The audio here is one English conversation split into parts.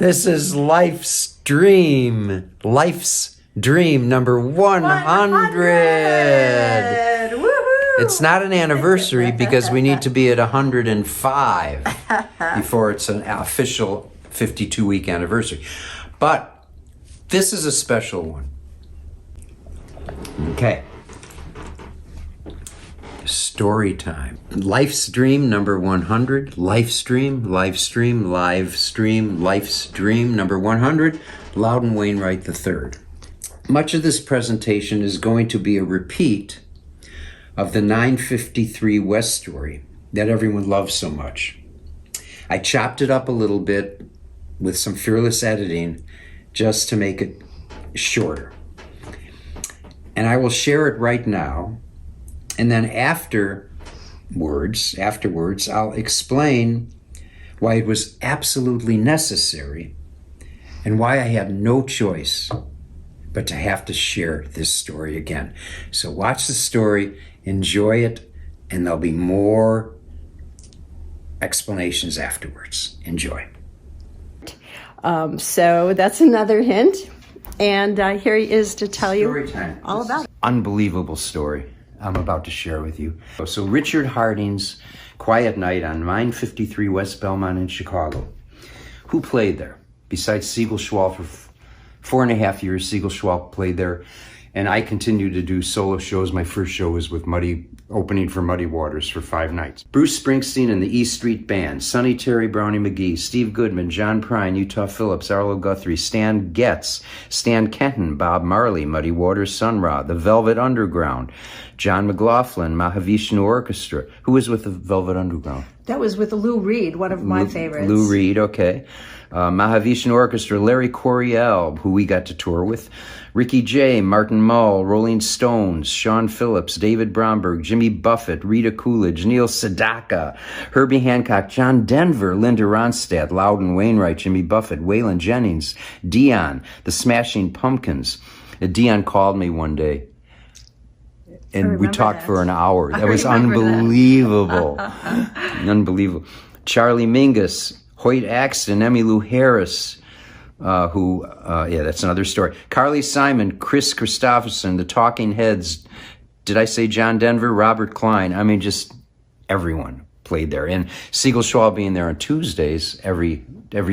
This is Life's Dream. Life's Dream number 100. Woohoo! It's not an anniversary because we need to be at 105 before it's an official 52-week anniversary. But this is a special one. Okay. Story time. Life's Dream number 100. Life's Dream, Life's Dream, Live Stream, Life's Dream number 100. Loudon Wainwright III. Much of this presentation is going to be a repeat of the 953 West story that everyone loves so much. I chopped it up a little bit with some fearless editing just to make it shorter. And I will share it right now. And then afterwards, I'll explain why it was absolutely necessary and why I had no choice but to have to share this story again. So watch the story, enjoy it, and there'll be more explanations afterwards. Enjoy. So that's another hint. And here he is to tell you all about it. Unbelievable story I'm about to share with you. So Richard Harding's Quiet Night on 953 West Belmont in Chicago. Who played there? Besides Siegel Schwal for 4.5 years, Siegel Schwal played there. And I continued to do solo shows. My first show was with opening for Muddy Waters for 5 nights. Bruce Springsteen and the E Street Band, Sonny Terry, Brownie McGee, Steve Goodman, John Prine, Utah Phillips, Arlo Guthrie, Stan Getz, Stan Kenton, Bob Marley, Muddy Waters, Sun Ra, the Velvet Underground, John McLaughlin, Mahavishnu Orchestra. Who was with the Velvet Underground? That was with Lou Reed, one of my favorites. Lou Reed, okay. Mahavishnu Orchestra, Larry Coryell, who we got to tour with, Ricky Jay, Martin Mull, Rolling Stones, Sean Phillips, David Bromberg, Jimmy Buffett, Rita Coolidge, Neil Sedaka, Herbie Hancock, John Denver, Linda Ronstadt, Loudon Wainwright, Jimmy Buffett, Waylon Jennings, Dion, the Smashing Pumpkins. Dion called me one day, and we talked for an hour. That was unbelievable. Unbelievable. Charlie Mingus, Hoyt Axton, Emmylou Harris, that's another story. Carly Simon, Chris Christopherson, the Talking Heads. Did I say John Denver? Robert Klein. I mean, just everyone played there. And Siegel Schwal being there on Tuesdays, every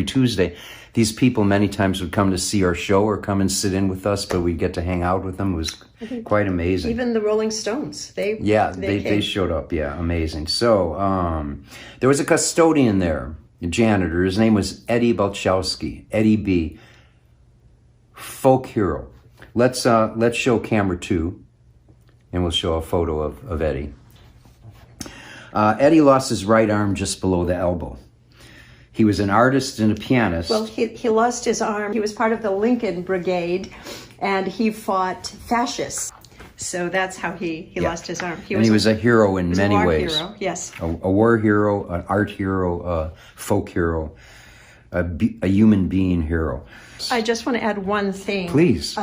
Tuesday. These people many times would come to see our show or come and sit in with us, but we'd get to hang out with them. It was quite amazing. Even the Rolling Stones, they showed up. Yeah, amazing. So there was a custodian there, a janitor. His name was Eddie Balchowski, Eddie B. Folk hero. Let's show camera 2, and we'll show a photo of Eddie. Eddie lost his right arm just below the elbow. He was an artist and a pianist. Well, he lost his arm. He was part of the Lincoln Brigade, and he fought fascists. So that's how he lost his arm. He was a hero in many ways. Hero, yes. A war hero, an art hero, a folk hero, a human being hero. I just want to add one thing. Please.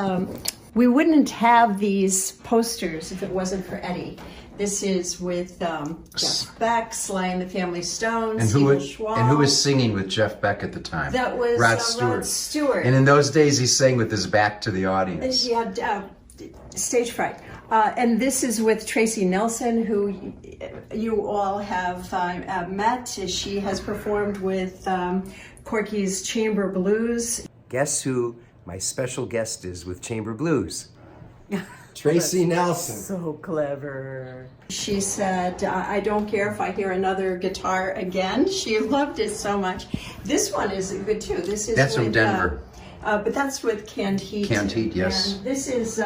We wouldn't have these posters if it wasn't for Eddie. This is with Jeff Beck, Sly and the Family Stones, and who was singing with Jeff Beck at the time? That was Rod Stewart. And in those days, he sang with his back to the audience. He had stage fright. And this is with Tracy Nelson, who you all have met. She has performed with Corky's Chamber Blues. Guess who my special guest is with Chamber Blues? Tracy Nelson. So clever. She said, I don't care if I hear another guitar again. She loved it so much. This one is good too. That's from Denver. But that's with Canned Heat. Canned Heat, yes. And this is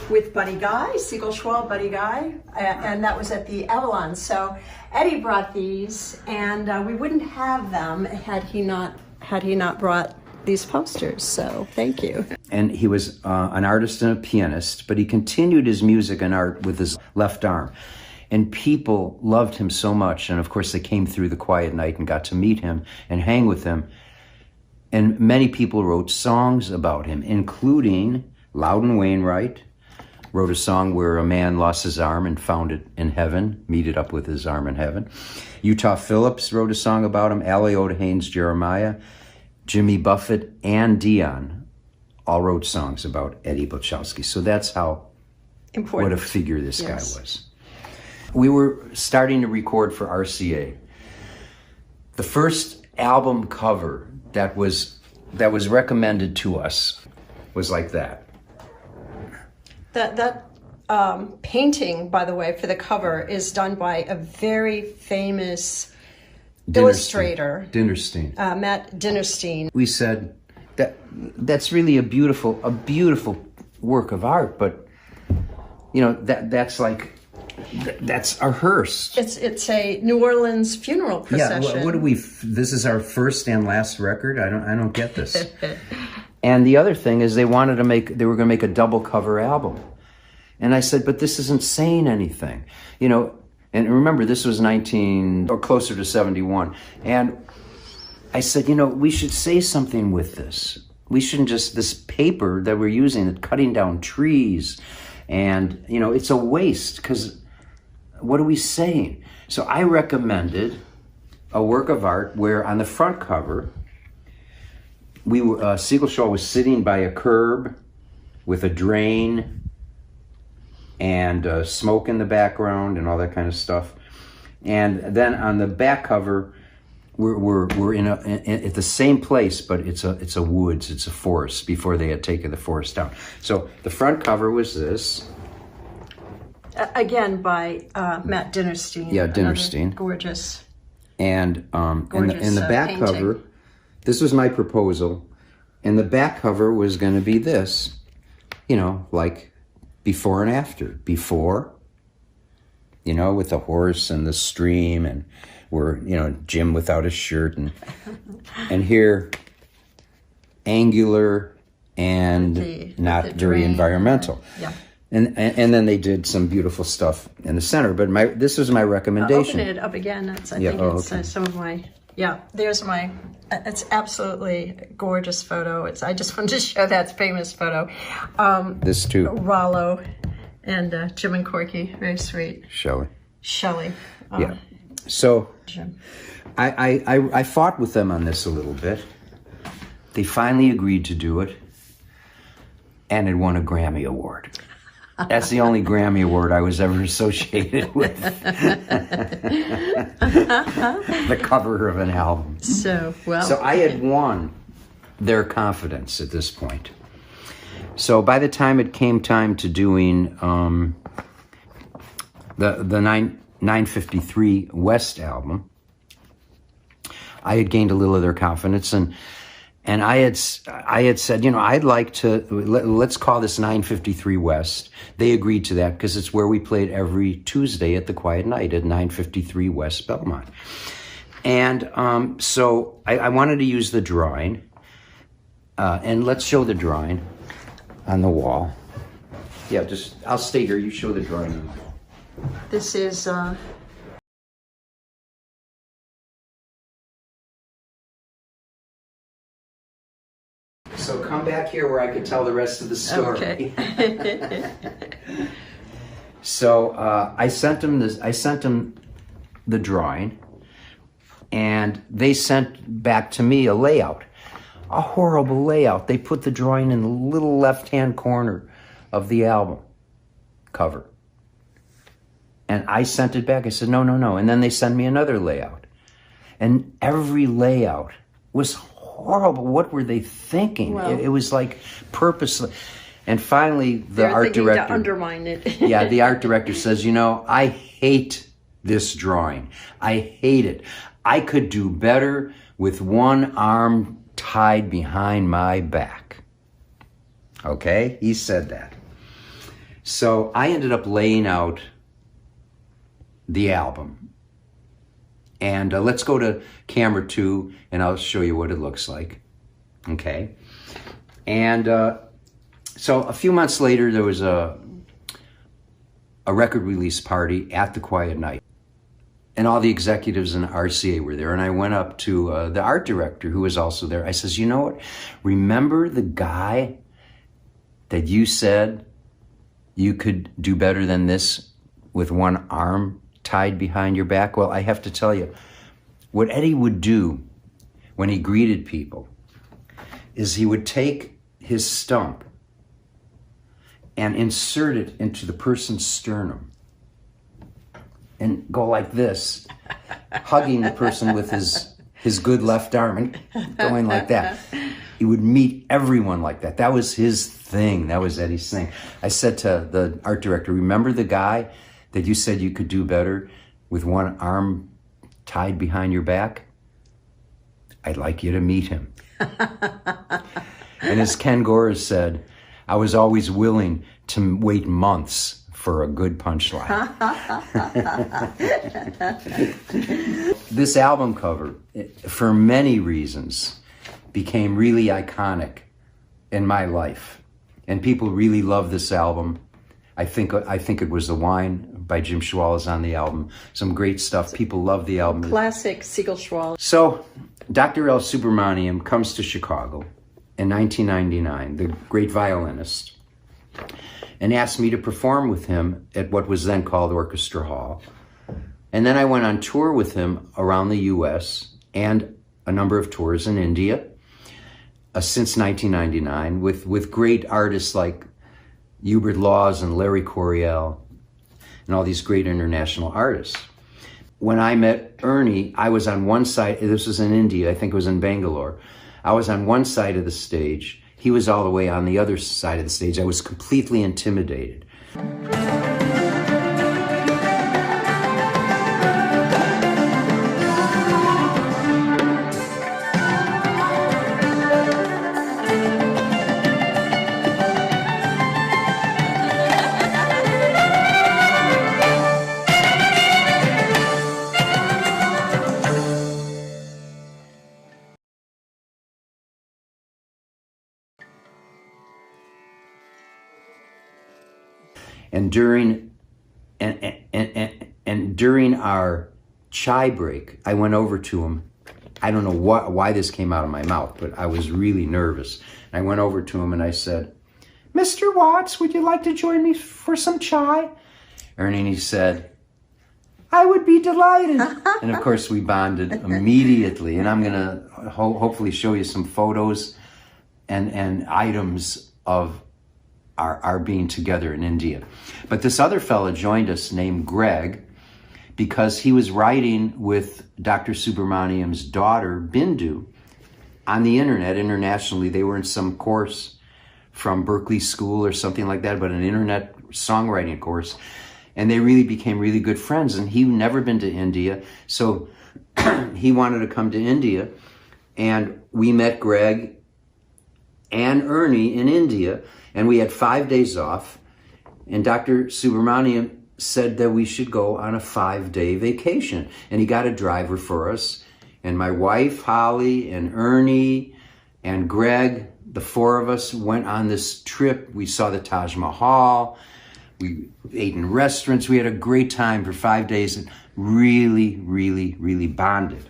with Buddy Guy, Siegel Schwal, Buddy Guy, and that was at the Avalon. So Eddie brought these, and we wouldn't have them had he not brought these posters. So thank you. And he was an artist and a pianist, but he continued his music and art with his left arm. And people loved him so much. And of course, they came through the Quiet Night and got to meet him and hang with him. And many people wrote songs about him, including Loudon Wainwright wrote a song where a man lost his arm and found it in heaven, meted up with his arm in heaven. Utah Phillips wrote a song about him, Allie Oda Haynes Jeremiah. Jimmy Buffett and Dion all wrote songs about Eddie Blachowski. So that's how, Important. what a figure this guy Yes. was. We were starting to record for RCA. The first album cover that was recommended to us was like that. That painting, by the way, for the cover is done by a very famous illustrator, Dinnerstein. Matt Dinnerstein. We said that's really a beautiful work of art, but you know that's a hearse. It's a New Orleans funeral procession. Yeah, what do we? This is our first and last record. I don't get this. And the other thing is they were going to make a double cover album. And I said, but this isn't saying anything. You know, and remember, this was 19, or closer to 71. And I said, you know, we should say something with this. We shouldn't just, this paper that we're using, cutting down trees. And, you know, it's a waste, because what are we saying? So I recommended a work of art where on the front cover, Siegel Shaw was sitting by a curb with a drain and smoke in the background and all that kind of stuff. And then on the back cover, we're at the same place, but it's a woods, it's a forest before they had taken the forest down. So the front cover was this. Again, by Matt Dinnerstein. Yeah, Dinnerstein. Gorgeous. And Gorgeous, in the back painting. cover, this was my proposal, and the back cover was going to be this, you know, like before and after. Before, you know, with the horse and the stream, and we're, you know, Jim without his shirt, and here, angular and not the very drain. environmental. Yeah. And then they did some beautiful stuff in the center. But this was my recommendation. Open it up again. I think it's okay. some of my. Yeah, there's my. It's absolutely gorgeous photo. I just wanted to show that famous photo. This too. Rollo and Jim and Corky, very sweet. Shelley. Yeah. So Jim. I fought with them on this a little bit. They finally agreed to do it, and it won a Grammy Award. That's the only Grammy Award I was ever associated with. The cover of an album. So I had won their confidence at this point. So by the time it came time to doing the 953 West album, I had gained a little of their confidence, and I had said, you know, I'd like to, let's call this 953 West. They agreed to that because it's where we played every Tuesday at the Quiet Night at 953 West Belmont. And so I wanted to use the drawing, and let's show the drawing on the wall. Yeah, I'll stay here, you show the drawing on the wall. this is. So come back here where I could tell the rest of the story. Okay. So I sent them the drawing, and they sent back to me a layout, a horrible layout. They put the drawing in the little left-hand corner of the album cover. And I sent it back. I said, no. And then they sent me another layout. And every layout was horrible. What were they thinking? Well, it was like purposely. And finally, the They're art thinking director... to undermine it. Yeah, the art director says, you know, I hate this drawing. I hate it. I could do better with one arm tied behind my back. Okay? He said that. So I ended up laying out the album. And let's go to camera 2, and I'll show you what it looks like. Okay? And so a few months later, there was a record release party at the Quiet Night. And all the executives in RCA were there. And I went up to the art director, who was also there. I says, you know what? Remember the guy that you said you could do better than this with one arm tied behind your back? Well, I have to tell you, what Eddie would do when he greeted people is he would take his stump and insert it into the person's sternum and go like this, hugging the person with his good left arm and going like that. He would meet everyone like that. That was his thing. That was Eddie's thing. I said to the art director, remember the guy that you said you could do better with one arm tied behind your back? I'd like you to meet him. And as Ken Gore said, I was always willing to wait months for a good punchline. This album cover, for many reasons, became really iconic in my life. And people really love this album. I think it was The Wine by Jim Schwala's on the album. Some great stuff. People love the album. Classic Siegel Schwal. So Dr. L. Subramaniam comes to Chicago in 1999, the great violinist, and asked me to perform with him at what was then called Orchestra Hall. And then I went on tour with him around the U.S. and a number of tours in India since 1999 with great artists like Hubert Laws and Larry Coryell and all these great international artists. When I met Ernie, I was on one side, this was in India, I think it was in Bangalore. I was on one side of the stage. He was all the way on the other side of the stage. I was completely intimidated. And during our chai break, I went over to him. I don't know why this came out of my mouth, but I was really nervous. I went over to him and I said, "Mr. Watts, would you like to join me for some chai?" Ernie said, "I would be delighted." And of course we bonded immediately. And I'm gonna hopefully show you some photos and items of our being together in India. But this other fella joined us named Greg because he was writing with Dr. Subramaniam's daughter, Bindu, on the internet internationally. They were in some course from Berkeley School or something like that, but an internet songwriting course. And they really became really good friends. And he'd never been to India, so he wanted to come to India. And we met Greg and Ernie in India. And we had 5 days off, and Dr. Subramaniam said that we should go on a 5-day vacation. And he got a driver for us. And my wife, Holly, and Ernie, and Greg, the four of us went on this trip. We saw the Taj Mahal. We ate in restaurants. We had a great time for 5 days and really, really, really bonded.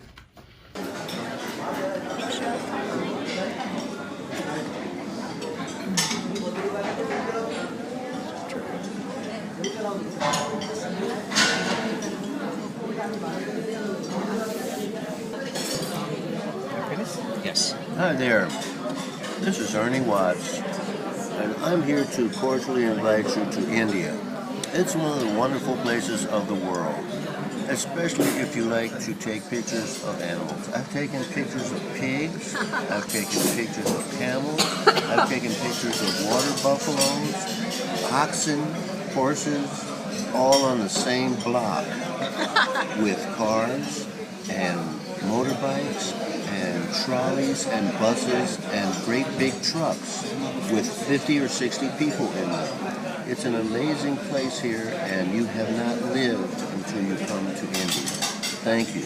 Yes. Hi there. This is Ernie Watts, and I'm here to cordially invite you to India. It's one of the wonderful places of the world, especially if you like to take pictures of animals. I've taken pictures of pigs, I've taken pictures of camels, I've taken pictures of water buffaloes, oxen, horses, all on the same block, with cars and motorbikes and trolleys and buses and great big trucks with 50 or 60 people in them. It's an amazing place here, and you have not lived until you come to India. Thank you.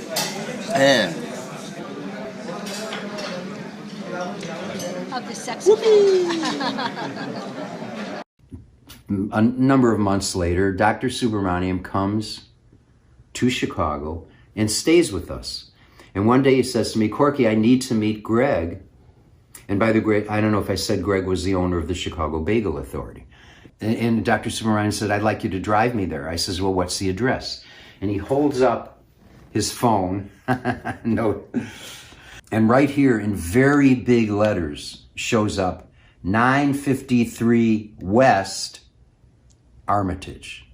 And of the sex. A number of months later, Dr. Subramaniam comes to Chicago and stays with us. And one day he says to me, "Corky, I need to meet Greg." And by the way, I don't know if I said Greg was the owner of the Chicago Bagel Authority. And Dr. Subramaniam said, "I'd like you to drive me there." I says, "Well, what's the address?" And he holds up his phone, note, And right here in very big letters shows up 953 West Armitage.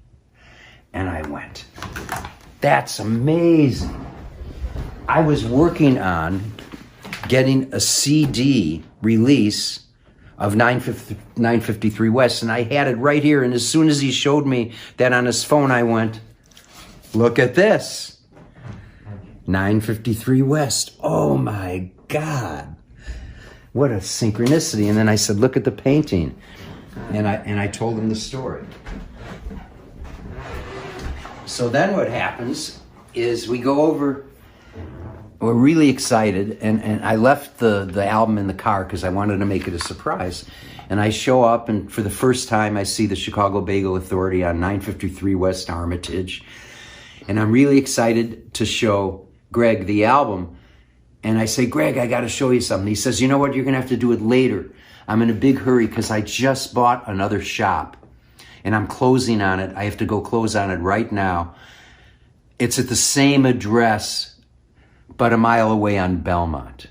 And I went, that's amazing. I was working on getting a CD release of 953 West, and I had it right here. And as soon as he showed me that on his phone, I went, look at this. 953 West. Oh my God. What a synchronicity. And then I said, look at the painting. And I told him the story. So then what happens is we go over, we're really excited, and I left the album in the car because I wanted to make it a surprise. And I show up, and for the first time I see the Chicago Bagel Authority on 953 West Armitage. And I'm really excited to show Greg the album. And I say, Greg, I got to show you something. He says, you know what, you're going to have to do it later. I'm in a big hurry because I just bought another shop. And I'm closing on it. I have to go close on it right now. It's at the same address, but a mile away on Belmont.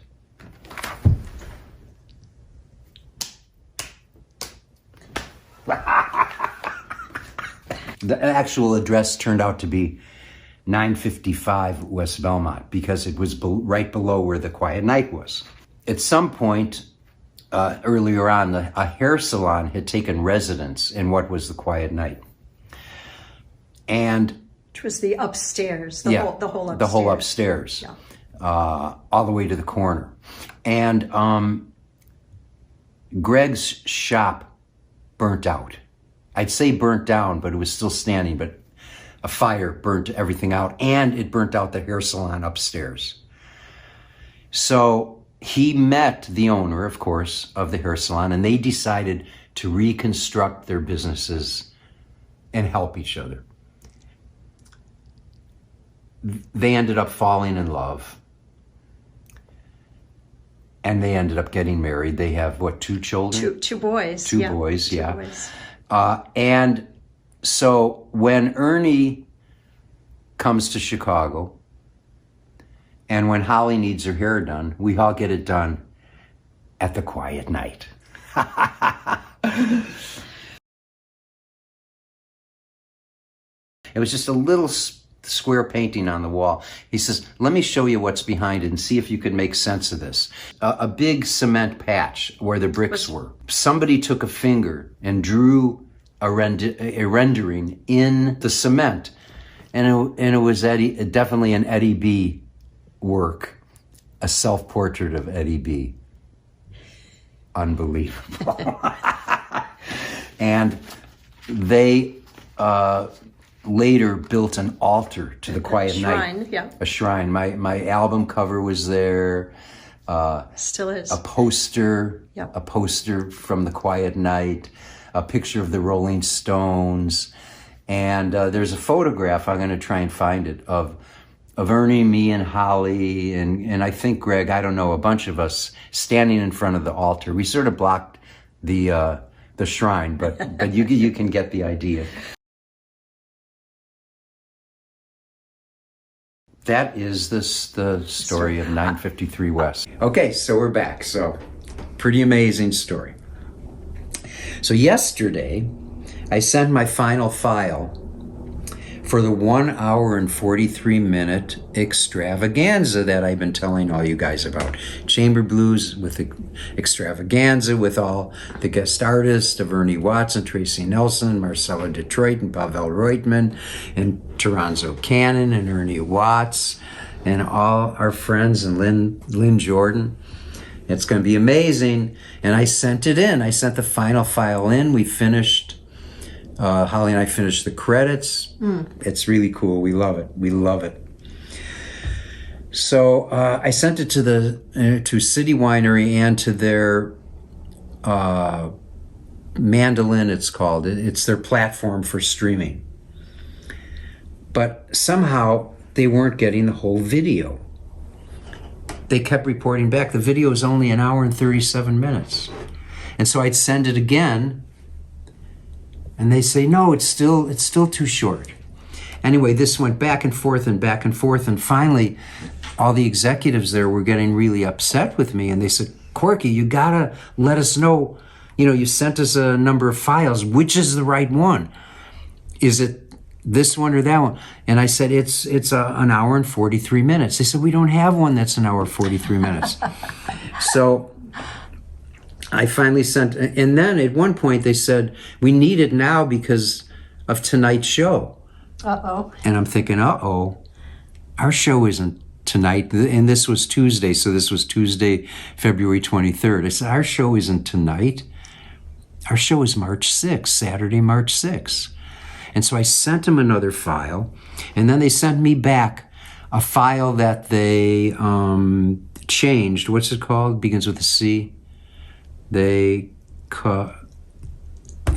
The actual address turned out to be 955 West Belmont because it was right below where the Quiet Night was. At some point earlier on, a hair salon had taken residence in what was the Quiet Night. And which was the upstairs, the whole upstairs. The whole upstairs, all the way to the corner. And Greg's shop burnt out. I'd say burnt down, but it was still standing, but a fire burnt everything out, and it burnt out the hair salon upstairs. So he met the owner, of course, of the hair salon, and they decided to reconstruct their businesses and help each other. They ended up falling in love, and they ended up getting married. They have, what, 2 children? Two boys. Two boys, yeah. 2 boys. And so when Ernie comes to Chicago, and when Holly needs her hair done, we all get it done at the Quiet Night. It was just a little square painting on the wall. He says, let me show you what's behind it and see if you can make sense of this. A big cement patch where the bricks were. Somebody took a finger and drew a rendering in the cement. And it was definitely an Eddie B. work, a self-portrait of Eddie B. Unbelievable. And they later built an altar to the Quiet Night. A shrine. My album cover was there. Still is. A poster from the Quiet Night, a picture of the Rolling Stones, and there's a photograph, I'm going to try and find it, of Ernie, me, and Holly, and I think Greg, I don't know, a bunch of us standing in front of the altar. We sort of blocked the shrine, but you can get the idea. That is the story of 953 West. Okay, so we're back. So, pretty amazing story. So yesterday, I sent my final file for the 1 hour and 43 minute extravaganza that I've been telling all you guys about. Chamber Blues with the extravaganza with all the guest artists of Ernie Watts and Tracy Nelson, Marcella Detroit and Pavel Reutman and Toronzo Cannon and Ernie Watts and all our friends and Lynn Jordan. It's going to be amazing. And I sent it in. I sent the final file in. We finished. Holly and I finished the credits. It's really cool. We love it. We love it. So I sent it to City Winery and to their Mandolin, it's called. It's their platform for streaming. But somehow they weren't getting the whole video. They kept reporting back, the video is only 1 hour and 37 minutes. And so I'd send it again, and they say, no, it's still too short. Anyway, this went back and forth, and finally, all the executives there were getting really upset with me, and they said, Corky, you gotta let us know, you sent us a number of files, which is the right one? Is it this one or that one? And I said, it's an hour and 43 minutes. They said, we don't have one that's an hour 43 minutes. So I finally sent, and then at one point they said, we need it now because of tonight's show. Uh-oh. And I'm thinking, our show isn't tonight. And this was Tuesday, so this was Tuesday, February 23rd. I said, our show isn't tonight. Our show is March 6th, Saturday, March 6th. And so I sent them another file, and then they sent me back a file that they changed. What's it called? Begins with a C. I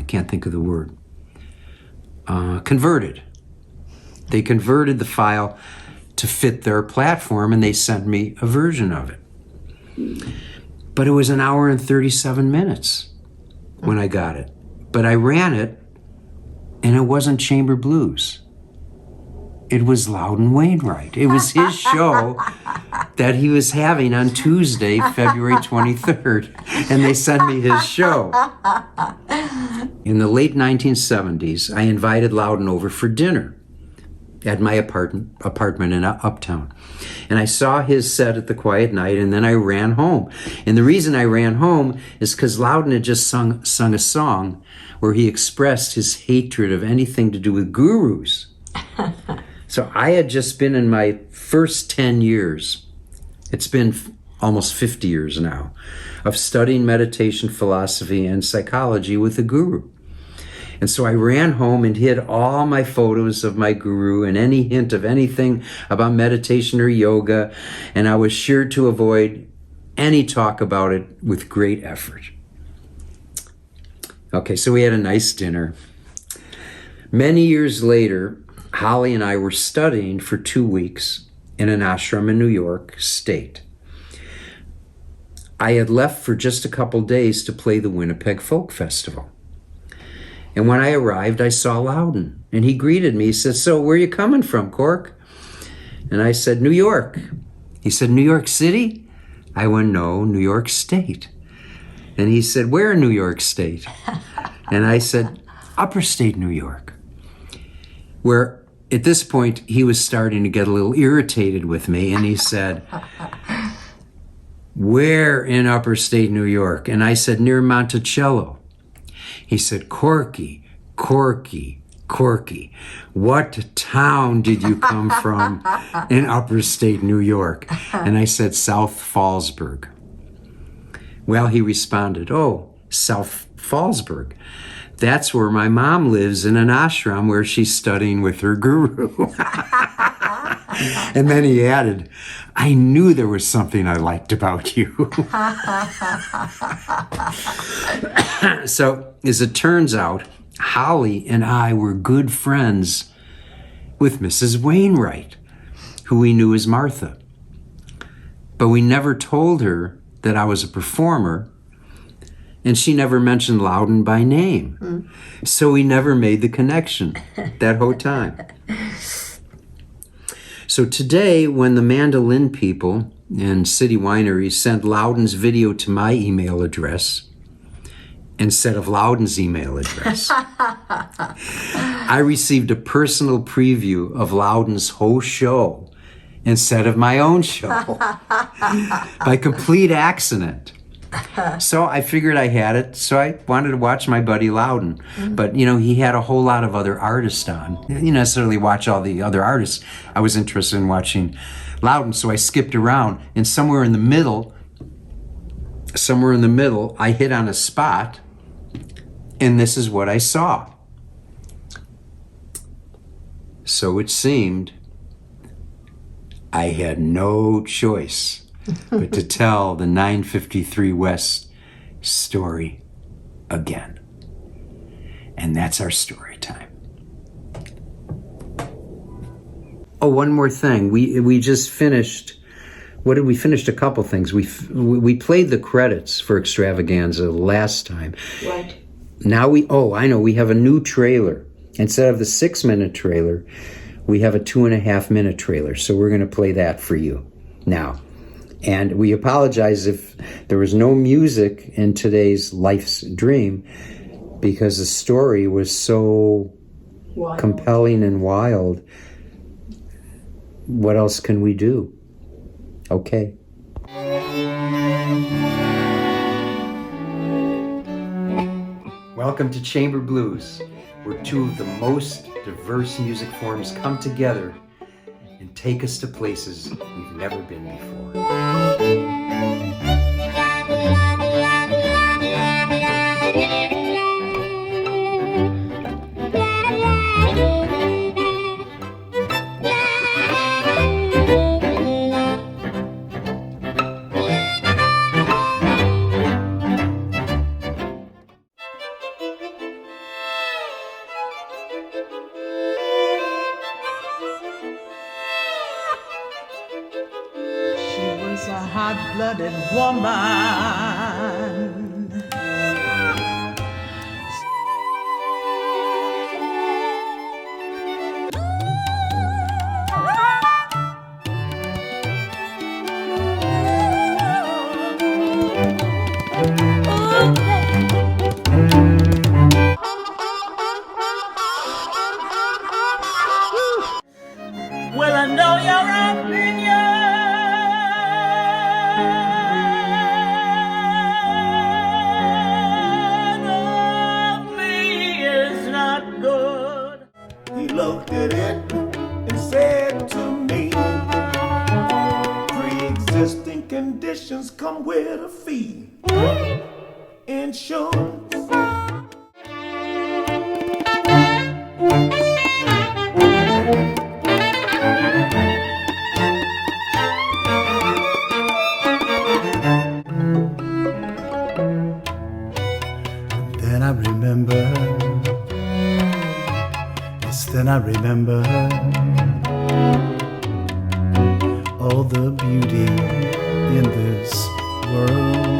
can't think of the word. Converted. They converted the file to fit their platform, and they sent me a version of it. But it was an hour and 37 minutes when I got it. But I ran it, and it wasn't Chamber Blues. It was Loudon Wainwright. It was his show that he was having on Tuesday, February 23rd, and they sent me his show. In the late 1970s, I invited Loudon over for dinner at my apartment in Uptown. And I saw his set at the Quiet Night, and then I ran home. And the reason I ran home is because Loudon had just sung a song where he expressed his hatred of anything to do with gurus. So I had just been in my first 10 years, it's been almost 50 years now, of studying meditation, philosophy, and psychology with a guru. And so I ran home and hid all my photos of my guru and any hint of anything about meditation or yoga, and I was sure to avoid any talk about it with great effort. Okay, so we had a nice dinner. Many years later, Holly and I were studying for 2 weeks in an ashram in New York State. I had left for just a couple days to play the Winnipeg Folk Festival. And when I arrived, I saw Loudon, and he greeted me. He said, so where are you coming from, Cork? And I said, New York. He said, New York City? I went, no, New York State. And he said, where in New York State? And I said, Upper State New York. Where at this point, he was starting to get a little irritated with me, and he said, where in Upper State New York? And I said, near Monticello. He said, Corky, Corky, Corky, what town did you come from in Upper State New York? And I said, South Fallsburg. Well, he responded, oh, South Fallsburg. That's where my mom lives, in an ashram where she's studying with her guru. And then he added, I knew there was something I liked about you. So, as it turns out, Holly and I were good friends with Mrs. Wainwright, who we knew as Martha. But we never told her that I was a performer, and she never mentioned Loudon by name. So we never made the connection that whole time. So today, when the mandolin people and City Winery sent Loudon's video to my email address instead of Loudon's email address, I received a personal preview of Loudon's whole show instead of my own show by complete accident. So I figured I had it, so I wanted to watch my buddy Loudon. But, he had a whole lot of other artists on. I didn't necessarily watch all the other artists. I was interested in watching Loudon, so I skipped around. And somewhere in the middle, I hit on a spot, and this is what I saw. So it seemed I had no choice but to tell the 953 West story again. And that's our story time. Oh, one more thing. We just finished, what did we finish? A couple things. We played the credits for Extravaganza last time. Right. Now we have a new trailer. Instead of the 6-minute trailer, we have a 2.5-minute trailer. So we're going to play that for you. now. And we apologize if there was no music in today's Life's Dream, because the story was so compelling and wild. What else can we do? Okay. Welcome to Chamber Blues, where two of the most diverse music forms come together and take us to places we've never been before. A hot-blooded woman. Well, I know your opinion. He looked at it and said to me, pre-existing conditions come with a fee. Insurance. Then I remember. Then I remember all the beauty in this world.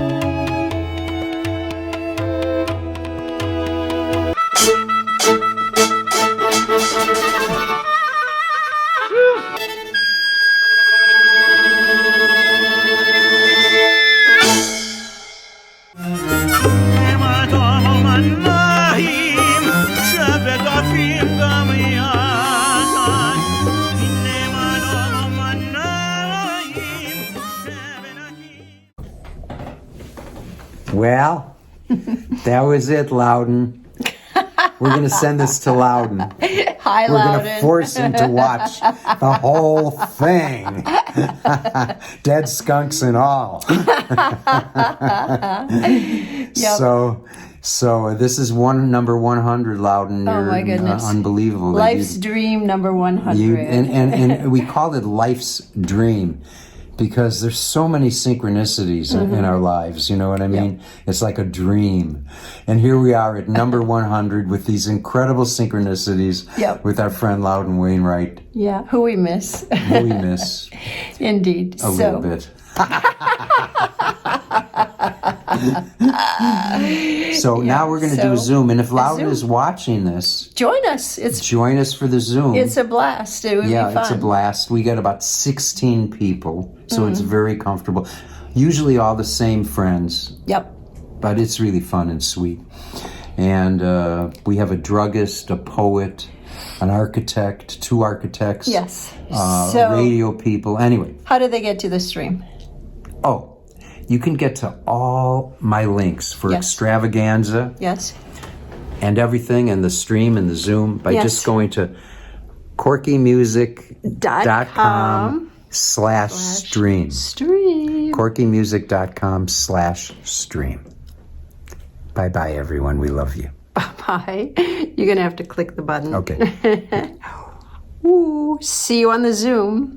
Well, that was it, Loudon. We're going to send this to Loudon. Hi, We're Loudon. going to force him to watch the whole thing. Dead skunks and all. Yep. So this is number 100, Loudon. Oh, You're, my goodness. Unbelievable. Life's Dream number 100. And we called it Life's Dream because there's so many synchronicities in our lives, you know what I mean? Yep. It's like a dream. And here we are at number 100 with these incredible synchronicities with our friend Loudon Wainwright. Yeah, who we miss. Who we miss. Indeed. A little bit. So now we're going to do a Zoom, and if Loudon is watching this, join us. Join us for the Zoom. It's a blast. It would be fun. It's a blast. We got about 16 people, so it's very comfortable. Usually all the same friends. Yep. But it's really fun and sweet. And we have a druggist, a poet, an architect, 2 architects. Yes. Radio people. Anyway. How do they get to the stream? Oh, you can get to all my links for Extravaganza. Yes. And everything, and the stream and the Zoom by just going to quirkymusic.com/stream. quirkymusic.com/stream. Bye-bye, everyone. We love you. Bye. You're going to have to click the button. Okay. Ooh, see you on the Zoom.